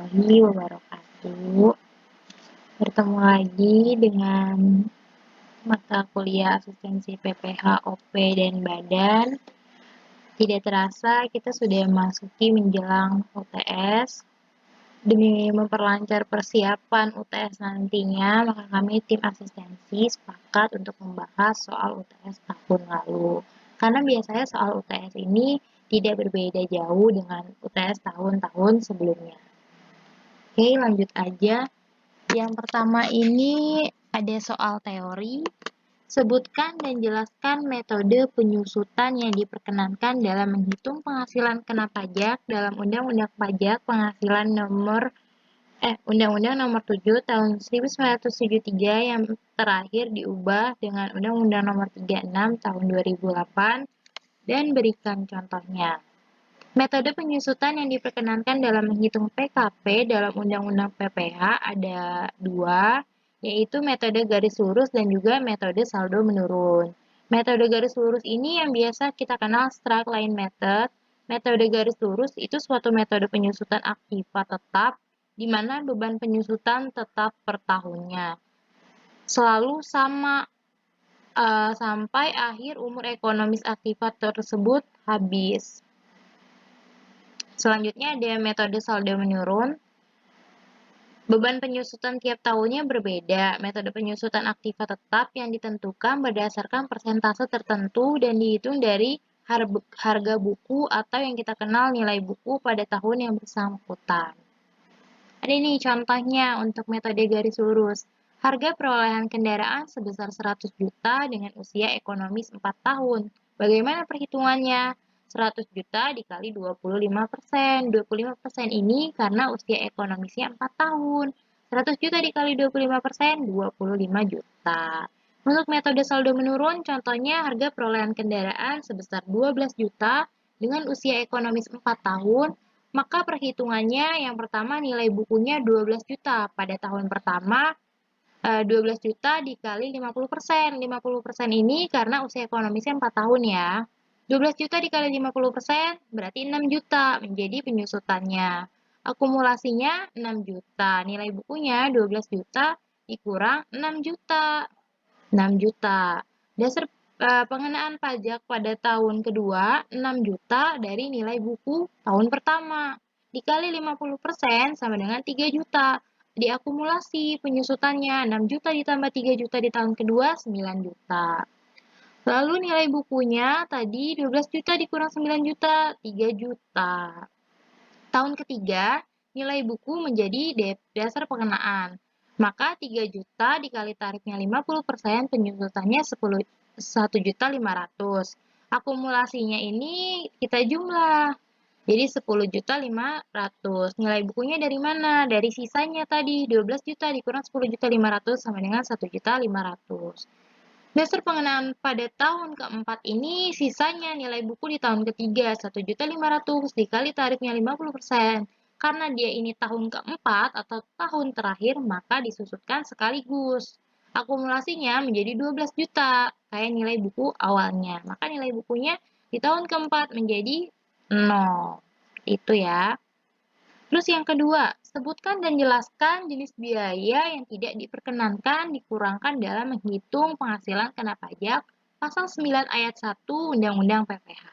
warahmatullahi wabarakatuh. Bertemu lagi dengan mata kuliah asistensi PPH, OP, dan Badan. Tidak terasa kita sudah memasuki menjelang UTS. Demi memperlancar persiapan UTS nantinya, maka kami tim asistensi sepakat untuk membahas soal UTS tahun lalu. Karena biasanya soal UTS ini tidak berbeda jauh dengan UTS tahun-tahun sebelumnya. Oke, lanjut aja. Yang pertama ini ada soal teori. Sebutkan dan jelaskan metode penyusutan yang diperkenankan dalam menghitung penghasilan kena pajak dalam Undang-Undang Pajak Penghasilan Undang-Undang Nomor 7 Tahun 1973 yang terakhir diubah dengan Undang-Undang Nomor 36 Tahun 2008 dan berikan contohnya. Metode penyusutan yang diperkenankan dalam menghitung PKP dalam Undang-Undang PPH ada dua, yaitu metode garis lurus dan juga metode saldo menurun. Metode garis lurus ini yang biasa kita kenal straight line method. Metode garis lurus itu suatu metode penyusutan aktiva tetap, di mana beban penyusutan tetap per tahunnya. Selalu sama sampai akhir umur ekonomis aktiva tersebut habis. Selanjutnya ada metode saldo menurun. Beban penyusutan tiap tahunnya berbeda. Metode penyusutan aktiva tetap yang ditentukan berdasarkan persentase tertentu dan dihitung dari harga buku atau yang kita kenal nilai buku pada tahun yang bersangkutan. Ada nih contohnya untuk metode garis lurus. Harga perolehan kendaraan sebesar 100 juta dengan usia ekonomis 4 tahun. Bagaimana perhitungannya? 100 juta dikali 25%. 25% ini karena usia ekonomisnya 4 tahun. 100 juta dikali 25%, 25 juta. Untuk metode saldo menurun, contohnya harga perolehan kendaraan sebesar 12 juta dengan usia ekonomis 4 tahun, maka perhitungannya yang pertama nilai bukunya 12 juta. Pada tahun pertama, 12 juta dikali 50%. 50% ini karena usia ekonomisnya 4 tahun ya. 12 juta dikali 50% berarti 6 juta menjadi penyusutannya. Akumulasinya 6 juta. Nilai bukunya 12 juta dikurang 6 juta. 6 juta. Dasar pengenaan pajak pada tahun kedua 6 juta dari nilai buku tahun pertama. Dikali 50% sama dengan 3 juta. Diakumulasi penyusutannya 6 juta ditambah 3 juta di tahun kedua 9 juta. Lalu nilai bukunya tadi 12 juta dikurang 9 juta, 3 juta. Tahun ketiga, nilai buku menjadi dasar pengenaan. Maka 3 juta dikali tarifnya 50%, penyusutannya 1.500.000. Akumulasinya ini kita jumlah. Jadi 10.500.000. Nilai bukunya dari mana? Dari sisanya tadi 12 juta dikurang 10.500.000 sama dengan 1.500.000. Dasar pengenaan pada tahun keempat ini sisanya nilai buku di tahun ketiga 1.500.000 dikali tarifnya 50%. Karena dia ini tahun keempat atau tahun terakhir maka disusutkan sekaligus. Akumulasinya menjadi 12 juta kayak nilai buku awalnya. Maka nilai bukunya di tahun keempat menjadi 0. Itu ya. Terus yang kedua, sebutkan dan jelaskan jenis biaya yang tidak diperkenankan dikurangkan dalam menghitung penghasilan kena pajak pasal 9 ayat 1 Undang-Undang PPH.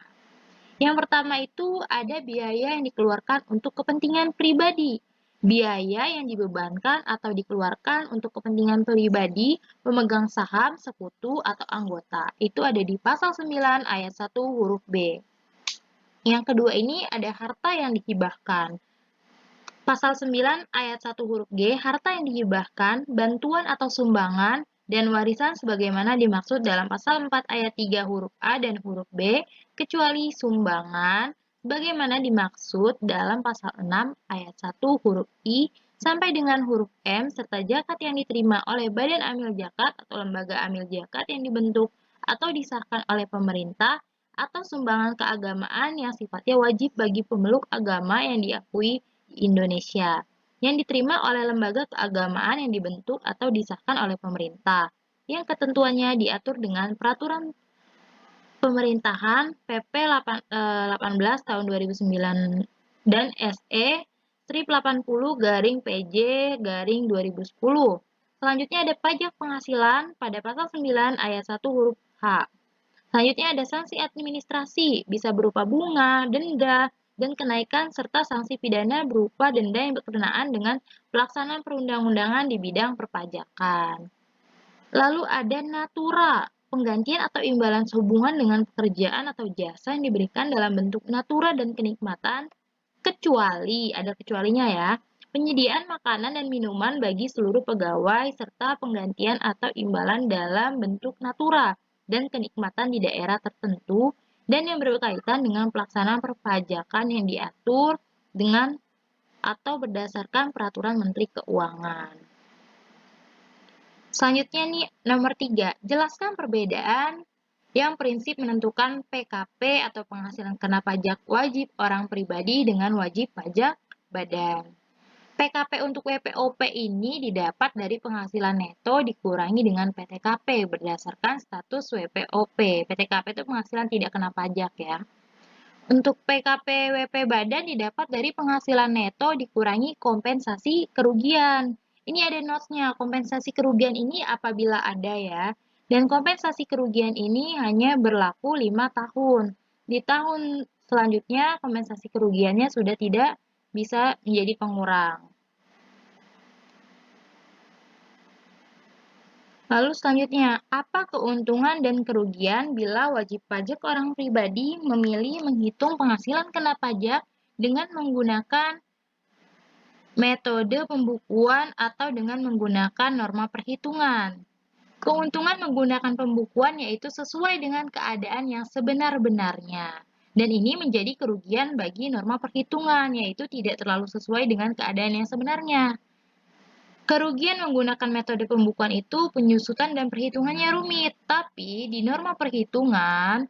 Yang pertama itu ada biaya yang dikeluarkan untuk kepentingan pribadi. Biaya yang dibebankan atau dikeluarkan untuk kepentingan pribadi pemegang saham, sekutu, atau anggota. Itu ada di pasal 9 ayat 1 huruf B. Yang kedua ini ada harta yang dihibahkan. Pasal 9 ayat 1 huruf G, harta yang dihibahkan, bantuan atau sumbangan, dan warisan sebagaimana dimaksud dalam pasal 4 ayat 3 huruf A dan huruf B, kecuali sumbangan, sebagaimana dimaksud dalam pasal 6 ayat 1 huruf I, sampai dengan huruf M, serta zakat yang diterima oleh Badan Amil Zakat atau lembaga amil zakat yang dibentuk atau disahkan oleh pemerintah, atau sumbangan keagamaan yang sifatnya wajib bagi pemeluk agama yang diakui Indonesia yang diterima oleh lembaga keagamaan yang dibentuk atau disahkan oleh pemerintah yang ketentuannya diatur dengan peraturan pemerintahan PP 18 tahun 2009 dan SE strip 80-PJ-2010. Selanjutnya ada pajak penghasilan pada pasal 9 ayat 1 huruf H. Selanjutnya ada sanksi administrasi, bisa berupa bunga, denda, dan kenaikan serta sanksi pidana berupa denda yang berkenaan dengan pelaksanaan perundang-undangan di bidang perpajakan. Lalu ada natura, penggantian atau imbalan sehubungan dengan pekerjaan atau jasa yang diberikan dalam bentuk natura dan kenikmatan, kecuali, ada kecualinya ya, penyediaan makanan dan minuman bagi seluruh pegawai serta penggantian atau imbalan dalam bentuk natura dan kenikmatan di daerah tertentu dan yang berkaitan dengan pelaksanaan perpajakan yang diatur dengan atau berdasarkan peraturan Menteri Keuangan. Selanjutnya nih, nomor 3, jelaskan perbedaan yang prinsip menentukan PKP atau penghasilan kena pajak wajib orang pribadi dengan wajib pajak badan. PKP untuk WPOP ini didapat dari penghasilan neto dikurangi dengan PTKP berdasarkan status WPOP. PTKP itu penghasilan tidak kena pajak ya. Untuk PKP WP badan didapat dari penghasilan neto dikurangi kompensasi kerugian. Ini ada notes-nya, kompensasi kerugian ini apabila ada ya. Dan kompensasi kerugian ini hanya berlaku 5 tahun. Di tahun selanjutnya kompensasi kerugiannya sudah tidak bisa menjadi pengurang. Lalu selanjutnya, apa keuntungan dan kerugian bila wajib pajak orang pribadi memilih menghitung penghasilan kena pajak dengan menggunakan metode pembukuan atau dengan menggunakan norma perhitungan? Keuntungan menggunakan pembukuan yaitu sesuai dengan keadaan yang sebenar-benarnya. Dan ini menjadi kerugian bagi norma perhitungan, yaitu tidak terlalu sesuai dengan keadaan yang sebenarnya. Kerugian menggunakan metode pembukuan itu penyusutan dan perhitungannya rumit, tapi di norma perhitungan,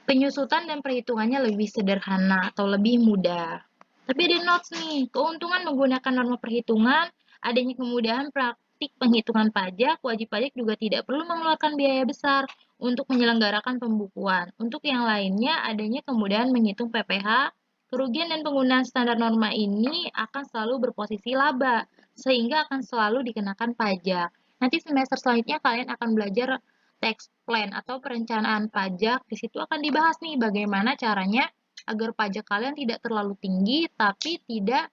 penyusutan dan perhitungannya lebih sederhana atau lebih mudah. Tapi ada notes nih, keuntungan menggunakan norma perhitungan, adanya kemudahan praktik penghitungan pajak, wajib pajak juga tidak perlu mengeluarkan biaya besar untuk menyelenggarakan pembukuan. Untuk yang lainnya, adanya kemudahan menghitung PPh, kerugian dan penggunaan standar norma ini akan selalu berposisi laba, sehingga akan selalu dikenakan pajak. Nanti semester selanjutnya kalian akan belajar tax plan atau perencanaan pajak. Di situ akan dibahas nih bagaimana caranya agar pajak kalian tidak terlalu tinggi, tapi tidak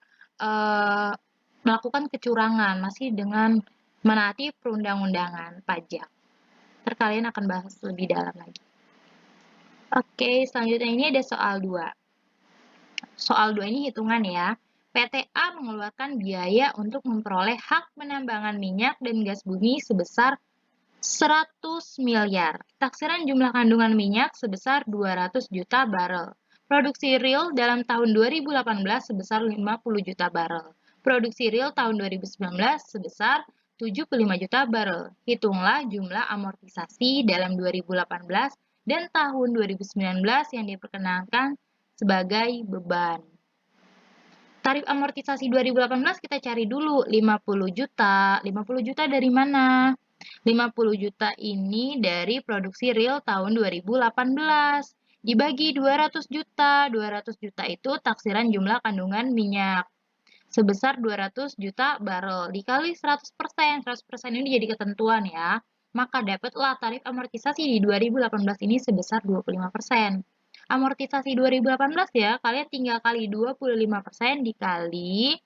melakukan kecurangan, masih dengan menaati perundang-undangan pajak. Ntar kalian akan bahas lebih dalam lagi. Oke, selanjutnya ini ada soal 2. Soal 2 ini hitungan ya. PTA mengeluarkan biaya untuk memperoleh hak penambangan minyak dan gas bumi sebesar 100 miliar. Taksiran jumlah kandungan minyak sebesar 200 juta barel. Produksi real dalam tahun 2018 sebesar 50 juta barel. Produksi real tahun 2019 sebesar 75 juta barel. Hitunglah jumlah amortisasi dalam 2018 dan tahun 2019 yang diperkenankan sebagai beban. Tarif amortisasi 2018 kita cari dulu 50 juta. 50 juta dari mana? 50 juta ini dari produksi real tahun 2018. Dibagi 200 juta. 200 juta itu taksiran jumlah kandungan minyak sebesar 200 juta barel dikali 100%. 100% ini jadi ketentuan ya. Maka dapatlah tarif amortisasi di 2018 ini sebesar 25%. Amortisasi 2018 ya, kalian tinggal kali 25% dikali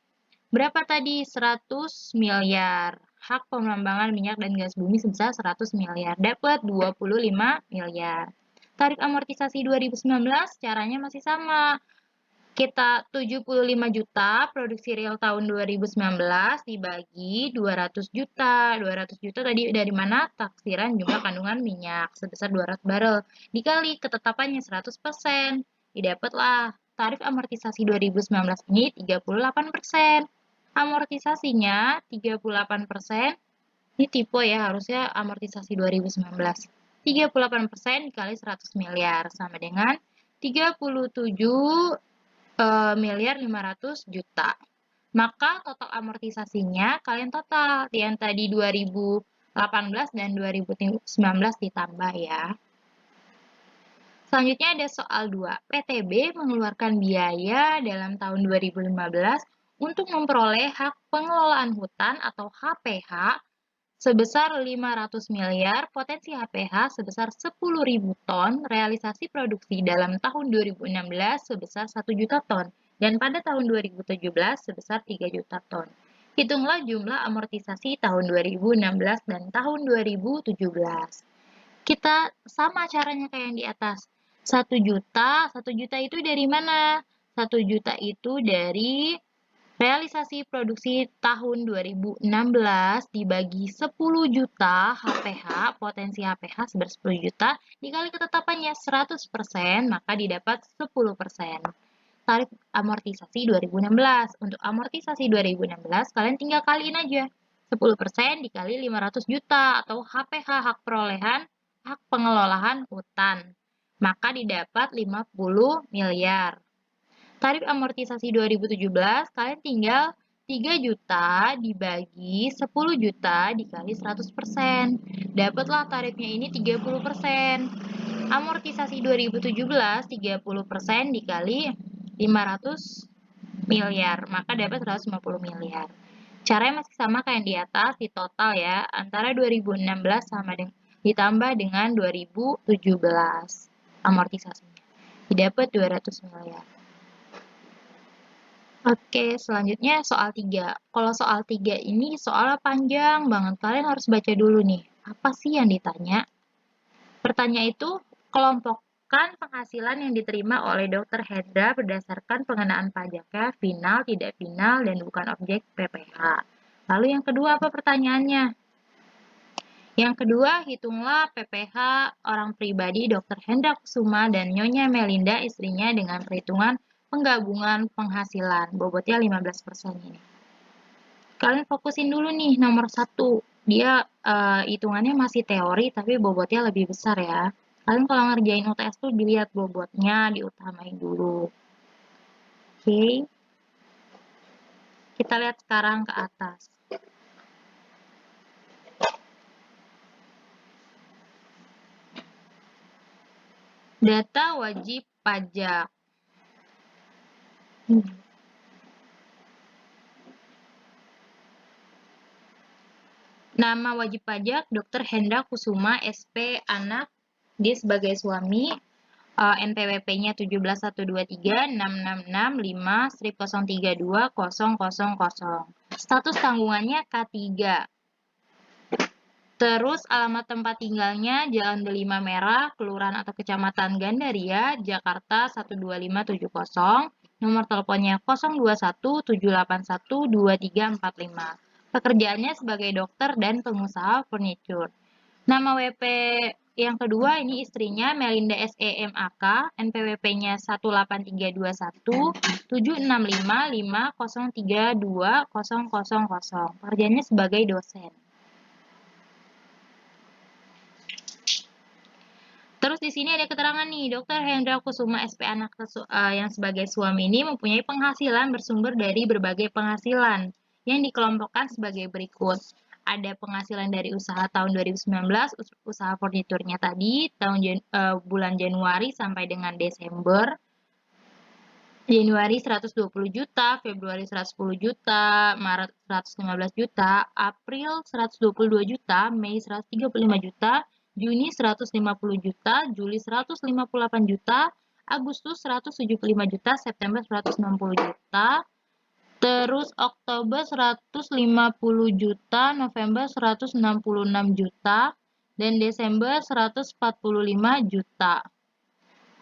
berapa tadi? 100 miliar. Hak penambangan minyak dan gas bumi sebesar 100 miliar. Dapat 25 miliar. Tarif amortisasi 2019 caranya masih sama. Kita 75 juta produksi real tahun 2019 dibagi 200 juta. 200 juta tadi dari mana? Taksiran jumlah kandungan minyak sebesar 200 barel. Dikali ketetapannya 100%. Didapatlah tarif amortisasi 2019 ini 38%. Amortisasinya 38%. Ini tipe ya, harusnya amortisasi 2019. 38% dikali 100 miliar sama dengan 37 miliar 500 juta. Maka total amortisasinya kalian total yang tadi 2018 dan 2019 ditambah ya. Selanjutnya ada soal 2. PTB mengeluarkan biaya dalam tahun 2015 untuk memperoleh hak pengelolaan hutan atau HPH sebesar 500 miliar, potensi HPH sebesar 10.000 ton, realisasi produksi dalam tahun 2016 sebesar 1 juta ton, dan pada tahun 2017 sebesar 3 juta ton. Hitunglah jumlah amortisasi tahun 2016 dan tahun 2017. Kita sama caranya kayak yang di atas. 1 juta itu dari mana? 1 juta itu dari realisasi produksi tahun 2016 dibagi 10 juta HPH, potensi HPH sebesar 10 juta, dikali ketetapannya 100%, maka didapat 10%. Tarif amortisasi 2016. Untuk amortisasi 2016, kalian tinggal kaliin aja. 10% dikali 500 juta atau HPH, hak perolehan, hak pengelolaan hutan. Maka didapat 50 miliar. Tarif amortisasi 2017, kalian tinggal 3 juta dibagi 10 juta dikali 100%. Dapatlah tarifnya ini 30%. Amortisasi 2017, 30% dikali 500 miliar, maka dapat 150 miliar. Caranya masih sama kayak yang di atas, di total ya, antara 2016 sama ditambah dengan 2017 amortisasinya. Didapat 200 miliar. Oke, selanjutnya soal 3. Kalau soal 3 ini soalnya panjang banget. Kalian harus baca dulu nih. Apa sih yang ditanya? Pertanyaan itu, kelompokkan penghasilan yang diterima oleh Dr. Hendra berdasarkan pengenaan pajaknya, final, tidak final, dan bukan objek PPh. Lalu yang kedua apa pertanyaannya? Yang kedua, hitunglah PPh orang pribadi Dr. Hendra Kusuma dan Nyonya Melinda istrinya dengan perhitungan penggabungan penghasilan. Bobotnya 15% ini. Kalian fokusin dulu nih nomor 1. Dia hitungannya masih teori tapi bobotnya lebih besar ya. Kalian kalau ngerjain UTS tuh dilihat bobotnya, diutamain dulu. Oke. Kita lihat sekarang ke atas. Data wajib pajak. Nama wajib pajak Dr. Hendra Kusuma SP anak, dia sebagai suami, NPWP-nya 171236665-0320000. Status tanggungannya K3. Terus alamat tempat tinggalnya Jalan Delima Merah, Kelurahan atau Kecamatan Gandaria, Jakarta 12570. Nomor teleponnya 021781235. Pekerjaannya sebagai dokter dan pengusaha furniture. Nama WP yang kedua ini istrinya Melinda SEMAK, NPWP-nya 18321 76550320000. Pekerjaannya sebagai dosen. Terus di sini ada keterangan nih, Dr. Hendra Kusuma SP anak yang sebagai suami ini mempunyai penghasilan bersumber dari berbagai penghasilan yang dikelompokkan sebagai berikut. Ada penghasilan dari usaha tahun 2019, usaha furniturnya tadi, bulan Januari sampai dengan Desember. Januari 120 juta, Februari 110 juta, Maret 115 juta, April 122 juta, Mei 135 juta, Juni 150 juta, Juli 158 juta, Agustus 175 juta, September 160 juta, terus Oktober 150 juta, November 166 juta, dan Desember 145 juta.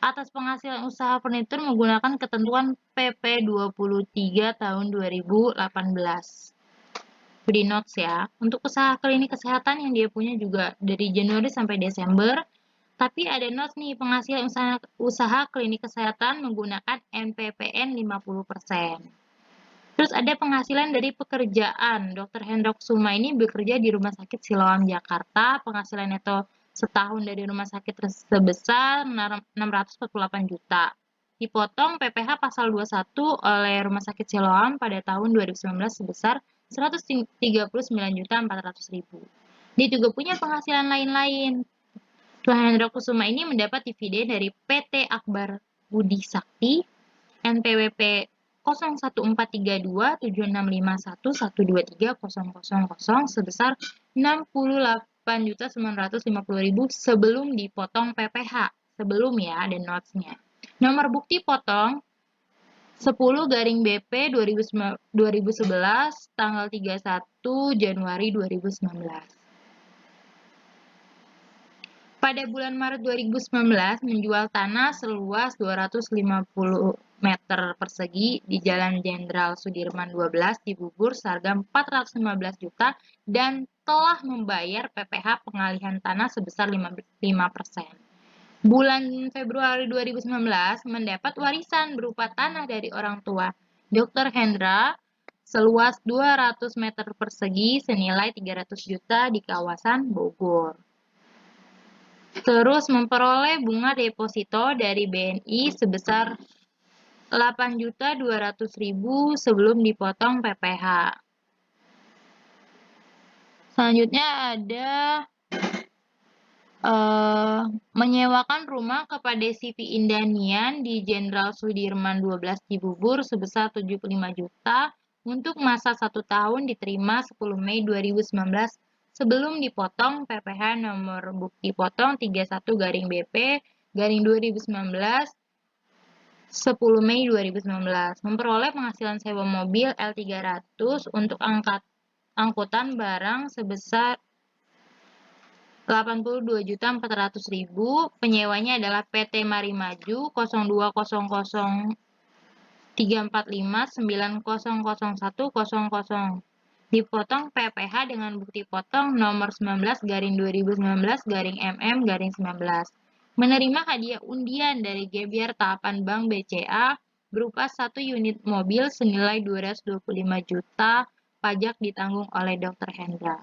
Atas penghasilan usaha furnitur menggunakan ketentuan PP 23 tahun 2018. Di notes ya. Untuk usaha klinik kesehatan yang dia punya juga dari Januari sampai Desember. Tapi ada notes nih, penghasilan usaha klinik kesehatan menggunakan NPPN 50%. Terus ada penghasilan dari pekerjaan. Dr. Hendra Kusuma ini bekerja di Rumah Sakit Siloam, Jakarta. Penghasilan neto setahun dari rumah sakit sebesar 648 juta. Dipotong PPh pasal 21 oleh Rumah Sakit Siloam pada tahun 2019 sebesar 139.400.000. Dia juga punya penghasilan lain-lain. Hendra Kusuma ini mendapat dividen dari PT Akbar Budi Sakti, NPWP 0143276511230000 sebesar 68.950.000 sebelum dipotong PPh. Sebelum ya, ada notes-nya. Nomor bukti potong 10/BP 2011 tanggal 31 Januari 2019. Pada bulan Maret 2019 menjual tanah seluas 250 meter persegi di Jalan Jenderal Sudirman 12 di Bubur seharga 415 juta dan telah membayar PPh pengalihan tanah sebesar 5%. Bulan Februari 2019 mendapat warisan berupa tanah dari orang tua Dr. Hendra seluas 200 meter persegi senilai 300 juta di kawasan Bogor. Terus memperoleh bunga deposito dari BNI sebesar 8.200.000 sebelum dipotong PPh. Selanjutnya ada menyewakan rumah kepada CV Indanian di Jenderal Sudirman 12 Cibubur sebesar 75 juta untuk masa 1 tahun diterima 10 Mei 2019 sebelum dipotong PPh nomor bukti potong 31/BP 2019 10 Mei 2019 memperoleh penghasilan sewa mobil L300 untuk angkutan barang sebesar 82.400.000. Penyewanya adalah PT Marimaju 02003459001000. Dipotong PPh dengan bukti potong nomor 19/2019/MM/19. Menerima hadiah undian dari Gebyar Tahapan Bank BCA berupa 1 unit mobil senilai 225 juta, pajak ditanggung oleh Dr. Hendra.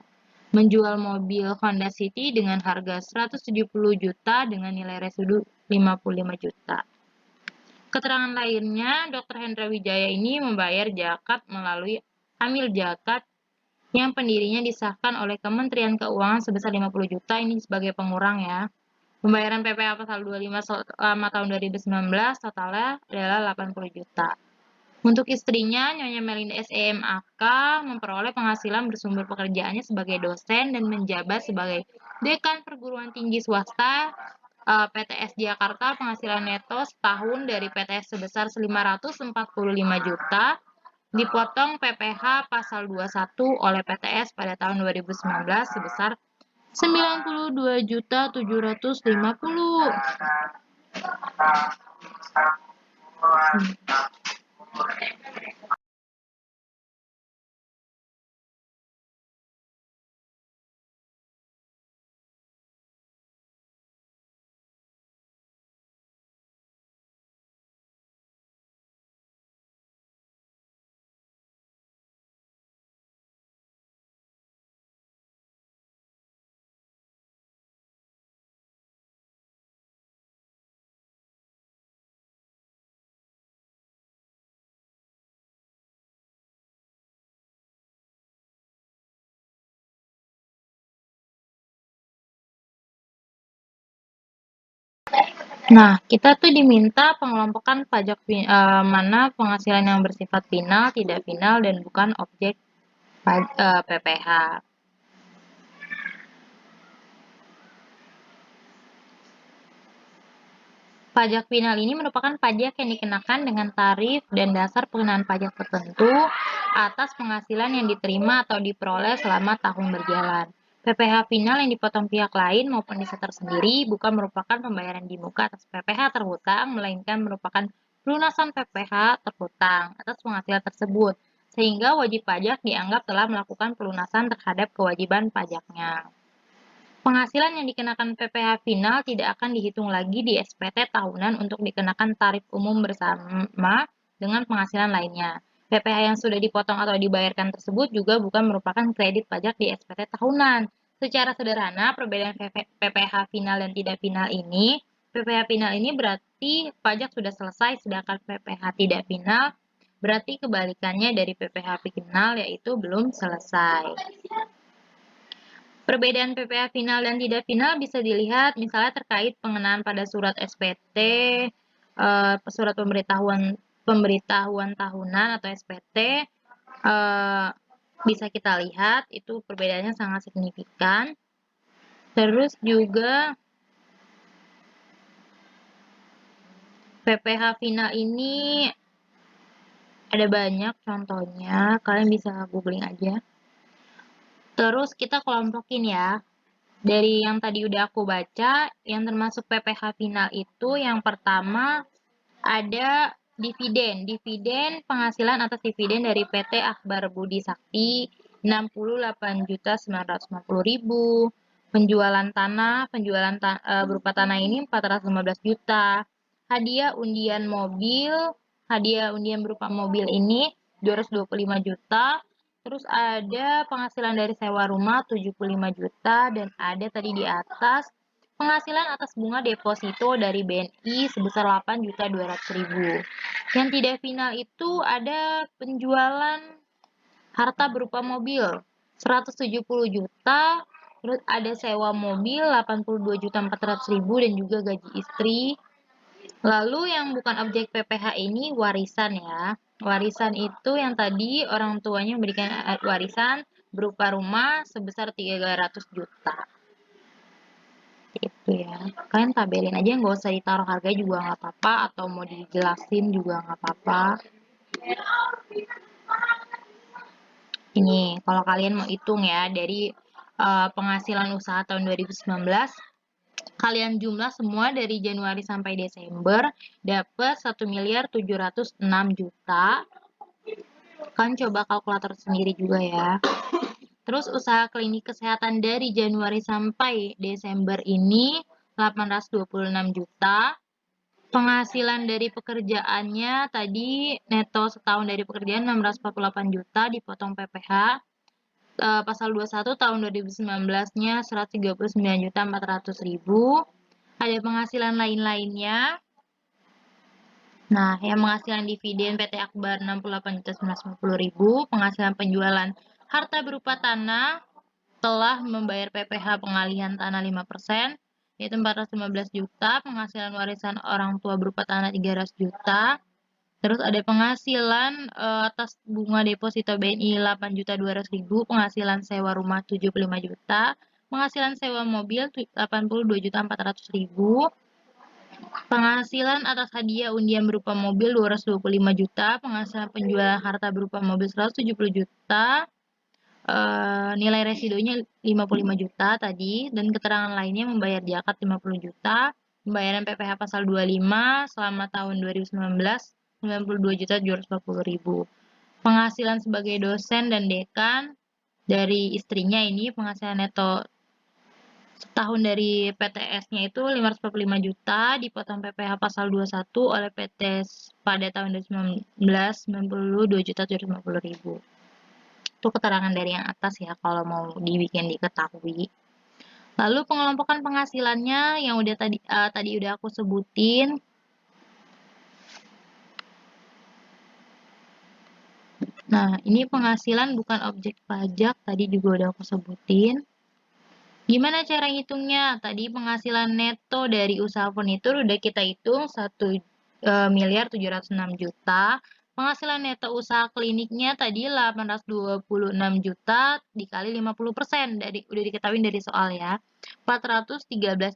Menjual mobil Honda City dengan harga 170 juta dengan nilai residu 55 juta. Keterangan lainnya, Dr. Hendra Wijaya ini membayar zakat melalui amil zakat yang pendirinya disahkan oleh Kementerian Keuangan sebesar 50 juta, ini sebagai pengurang ya. Pembayaran PPh pasal 25 selama tahun 2019 totalnya adalah 80 juta. Untuk istrinya, Nyonya Melinda SEMAK memperoleh penghasilan bersumber pekerjaannya sebagai dosen dan menjabat sebagai dekan perguruan tinggi swasta PTS Jakarta. Penghasilan neto setahun dari PTS sebesar 545 juta, dipotong PPh pasal 21 oleh PTS pada tahun 2019 sebesar 92.750. Nah, kita tuh diminta pengelompokan pajak mana penghasilan yang bersifat final, tidak final, dan bukan objek PPh. Pajak final ini merupakan pajak yang dikenakan dengan tarif dan dasar pengenaan pajak tertentu atas penghasilan yang diterima atau diperoleh selama tahun berjalan. PPh final yang dipotong pihak lain maupun disetor sendiri bukan merupakan pembayaran di muka atas PPh terhutang, melainkan merupakan pelunasan PPh terhutang atas penghasilan tersebut, sehingga wajib pajak dianggap telah melakukan pelunasan terhadap kewajiban pajaknya. Penghasilan yang dikenakan PPh final tidak akan dihitung lagi di SPT tahunan untuk dikenakan tarif umum bersama dengan penghasilan lainnya. PPh yang sudah dipotong atau dibayarkan tersebut juga bukan merupakan kredit pajak di SPT tahunan. Secara sederhana, perbedaan PPh final dan tidak final ini, PPh final ini berarti pajak sudah selesai, sedangkan PPh tidak final berarti kebalikannya dari PPh final, yaitu belum selesai. Perbedaan PPh final dan tidak final bisa dilihat misalnya terkait pengenaan pada surat SPT, surat pemberitahuan tahunan atau SPT, bisa kita lihat itu perbedaannya sangat signifikan. Terus juga PPh final ini ada banyak contohnya, kalian bisa googling aja. Terus kita kelompokin ya. Dari yang tadi udah aku baca, yang termasuk PPh final itu yang pertama ada dividen. Dividen penghasilan atas dividen dari PT Akbar Budi Sakti 68.950.000. Berupa tanah ini 415 juta. Hadiah undian berupa mobil ini 225 juta. Terus ada penghasilan dari sewa rumah 75 juta dan ada tadi di atas penghasilan atas bunga deposito dari BNI sebesar 8.200.000. Yang tidak final itu ada penjualan harta berupa mobil 170 juta, terus ada sewa mobil 82.400.000 dan juga gaji istri. Lalu yang bukan objek PPh ini warisan ya. Warisan itu yang tadi orang tuanya memberikan warisan berupa rumah sebesar 300 juta. Itu ya. Kalian tabelin aja, nggak usah ditaruh harganya juga nggak apa-apa, atau mau dijelasin juga nggak apa-apa. Ini, kalau kalian mau hitung ya, dari penghasilan usaha tahun 2019, kalian jumlah semua dari Januari sampai Desember, dapat 1.706 juta. Kalian coba kalkulator sendiri juga ya. Terus usaha klinik kesehatan dari Januari sampai Desember ini 826 juta. Penghasilan dari pekerjaannya tadi neto setahun dari pekerjaan 648 juta dipotong PPh. Pasal 21 tahun 2019-nya 139.400.000. Ada penghasilan lain-lainnya. Nah, yang penghasilan dividen PT Akbar 68.950.000, penghasilan penjualan harta berupa tanah telah membayar PPh pengalihan tanah 5%, yaitu 415 juta, penghasilan warisan orang tua berupa tanah 300 juta, terus ada penghasilan atas bunga deposito BNI 8.200.000, penghasilan sewa rumah 75 juta, penghasilan sewa mobil 82.400.000, penghasilan atas hadiah undian berupa mobil 225 juta, penghasilan penjualan harta berupa mobil 170 juta, nilai residunya 55 juta tadi, dan keterangan lainnya membayar zakat 50 juta, pembayaran PPh pasal 25 selama tahun 2019 92.740.000. Penghasilan sebagai dosen dan dekan dari istrinya ini penghasilan neto setahun dari PTS-nya itu 545 juta dipotong PPh pasal 21 oleh PTS pada tahun 2019 92.750.000. Itu keterangan dari yang atas ya kalau mau dibikin diketahui. Lalu pengelompokan penghasilannya yang udah tadi udah aku sebutin. Nah, ini penghasilan bukan objek pajak, tadi juga udah aku sebutin. Gimana cara ngitungnya? Tadi penghasilan neto dari usaha furnitur udah kita hitung 1.706 juta. Penghasilan neto usaha kliniknya tadi 826 juta dikali 50% udah diketahui dari soal ya. 413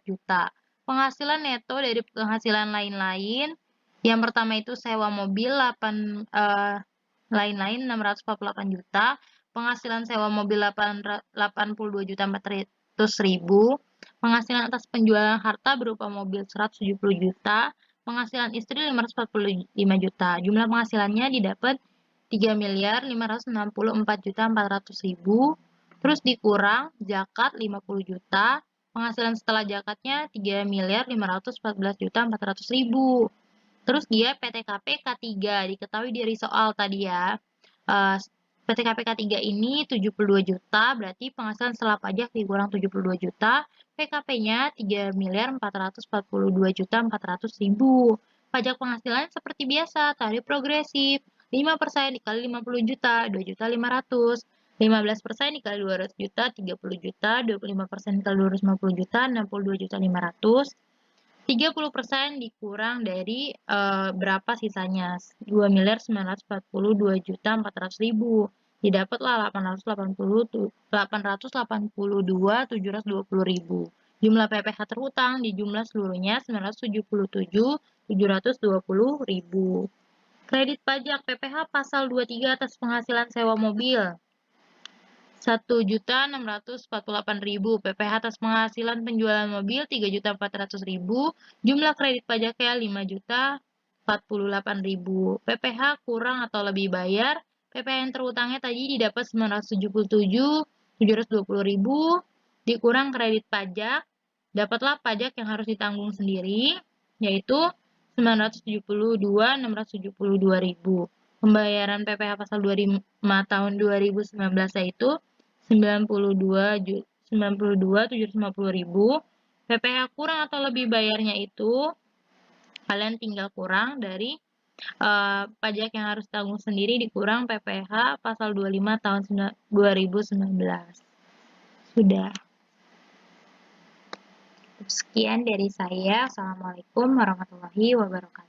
juta. Penghasilan neto dari penghasilan lain-lain yang pertama itu sewa mobil 648 juta. Penghasilan sewa mobil 82.400.000, penghasilan atas penjualan harta berupa mobil 170 juta, penghasilan istri 545 juta. Jumlah penghasilannya didapat 3.564.400.000, terus dikurang zakat 50 juta, penghasilan setelah zakatnya 3.514.400.000. Terus dia PTKP K3, diketahui dari soal tadi ya. PTKP K3 ini 72 juta, berarti penghasilan setelah pajak dikurang 72 juta, PKP-nya 3.442.400.000. Pajak penghasilan seperti biasa, tarif progresif, 5% dikali 50 juta, 2.500.000. 15% dikali 200 juta, 30 juta, 25% dikali 250 juta, 62 juta 500. 30% dikurang dari berapa sisanya? 2.942 juta 400 ribu. Didapatlah 882 ribu. Jumlah PPh terhutang di jumlah seluruhnya 977 ribu. Kredit pajak PPh pasal 23 atas penghasilan sewa mobil. 1.648.000. PPh atas penghasilan penjualan mobil 3.400.000. Jumlah kredit pajaknya 5.048.000. PPh kurang atau lebih bayar. PPh yang terutangnya tadi didapat 977.720.000 dikurang kredit pajak. Dapatlah pajak yang harus ditanggung sendiri, yaitu 972.672.000. Pembayaran PPh pasal 25 tahun 2019 yaitu 92.750.000. PPh kurang atau lebih bayarnya itu kalian tinggal kurang dari pajak yang harus tanggung sendiri dikurang PPh pasal 25 tahun 2019. Sudah. Sekian dari saya. Assalamualaikum warahmatullahi wabarakatuh.